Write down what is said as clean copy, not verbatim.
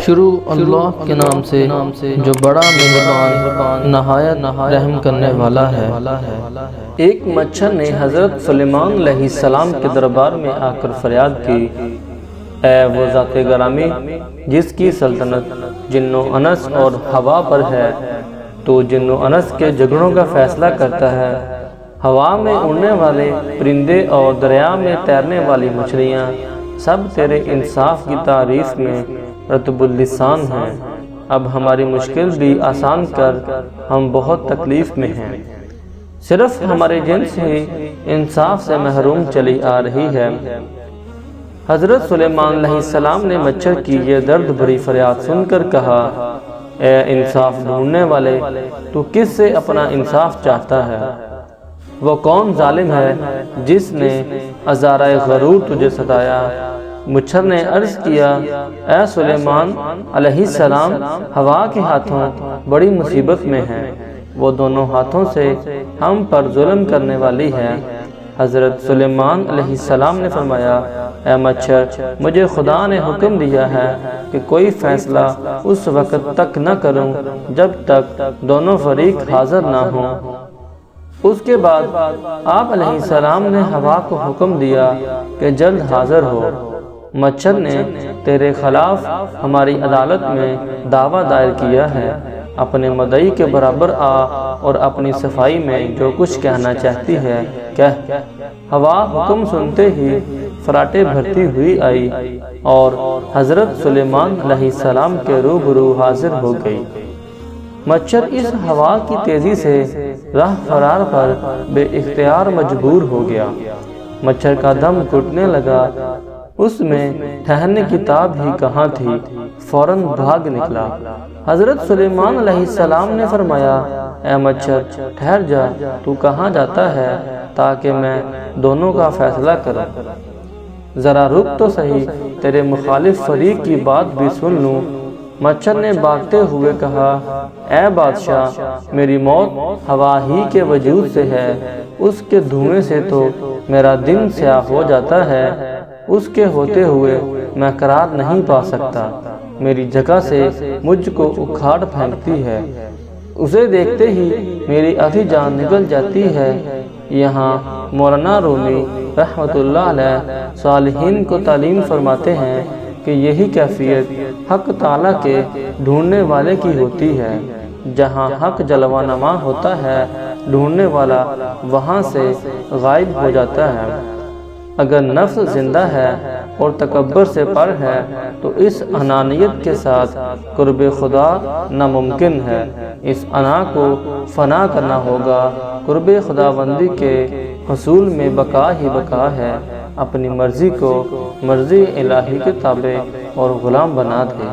شروع اللہ کے نام سے جو بڑا مہربان نہایت رحم کرنے والا ہے۔ ایک مچھر نے حضرت سلیمان علیہ السلام کے دربار میں آ کر فریاد کی، اے وہ ذات گرامی جس کی سلطنت جن و انس اور ہوا پر ہے، تو جن و انس کے جھگڑوں کا فیصلہ کرتا ہے۔ ہوا میں اڑنے والے پرندے اور دریا میں تیرنے والی مچھلیاں سب تیرے انصاف کی تعریف میں رطب اللسان ہیں۔ اب ہماری مشکل بھی آسان کر، ہم بہت تکلیف میں ہیں۔ صرف ہمارے جنس ہی انصاف سے محروم چلی آ رہی ہے۔ حضرت سلیمان علیہ السلام نے مچھر کی یہ درد بھری فریاد سن کر کہا، اے انصاف ڈھونڈنے والے، تو کس سے اپنا انصاف چاہتا ہے؟ وہ کون ظالم ہے جس نے عذارۂ غرور تجھے ستایا؟ مچھر نے عرض کیا، اے سلیمان علیہ السلام، ہوا کے ہاتھوں بڑی مصیبت میں ہیں، وہ دونوں ہاتھوں سے ہم پر ظلم کرنے والی ہے۔ حضرت سلیمان علیہ السلام نے فرمایا، اے مچھر، مجھے خدا نے حکم دیا ہے کہ کوئی فیصلہ اس وقت تک نہ کروں جب تک دونوں فریق حاضر نہ ہوں۔ اس کے بعد آپ علیہ السلام نے ہوا کو حکم دیا کہ جلد حاضر ہو۔ مچھر نے تیرے خلاف ہماری عدالت میں دعویٰ دائر کیا ہے، اپنے مدعی کے برابر آ اور اپنی صفائی میں جو کچھ کہنا چاہتی ہے کہہ۔ ہوا حکم سنتے ہی فراٹے بھرتی ہوئی آئی اور حضرت سلیمان علیہ السلام کے روبرو حاضر ہو گئی۔ مچھر اس ہوا کی تیزی سے راہ فرار پر بے اختیار مجبور ہو گیا۔ مچھر کا دم گھٹنے لگا، اس میں ٹھہرنے کی تاب ہی کہاں تھی، فوراً بھاگ نکلا۔ حضرت سلیمان علیہ السلام نے فرمایا، اے مچھر ٹھہر جا، تو کہاں جاتا ہے تاکہ میں دونوں کا فیصلہ کروں؟ ذرا رک تو صحیح، تیرے مخالف فریق کی بات بھی سن لوں۔ مچھر نے بھاگتے ہوئے کہا، اے بادشاہ، میری موت ہوا ہی کے وجود سے ہے، اس کے دھوئیں سے تو میرا دن سیاہ ہو جاتا ہے، اس کے ہوتے ہوئے میں قرار نہیں پا سکتا، میری جگہ سے مجھ کو اکھاڑ پھینکتی ہے، اسے دیکھتے ہی میری آدھی جان نکل جاتی ہے۔ یہاں مولانا رومی رحمۃ اللہ علیہ صالحین کو تعلیم فرماتے ہیں کہ یہی کیفیت حق تعالیٰ کے ڈھونڈنے والے کی ہوتی ہے۔ جہاں حق جلوہ نما ہوتا ہے، ڈھونڈنے والا وہاں سے غائب ہو جاتا ہے۔ اگر نفس زندہ ہے اور تکبر سے پر ہے تو اس انانیت کے ساتھ قرب خدا ناممکن ہے۔ اس انا کو فنا کرنا ہوگا۔ قرب خداوندی کے حصول میں بقا ہی بقا ہے۔ اپنی مرضی کو مرضی الہی کے تابع اور غلام بنا دے۔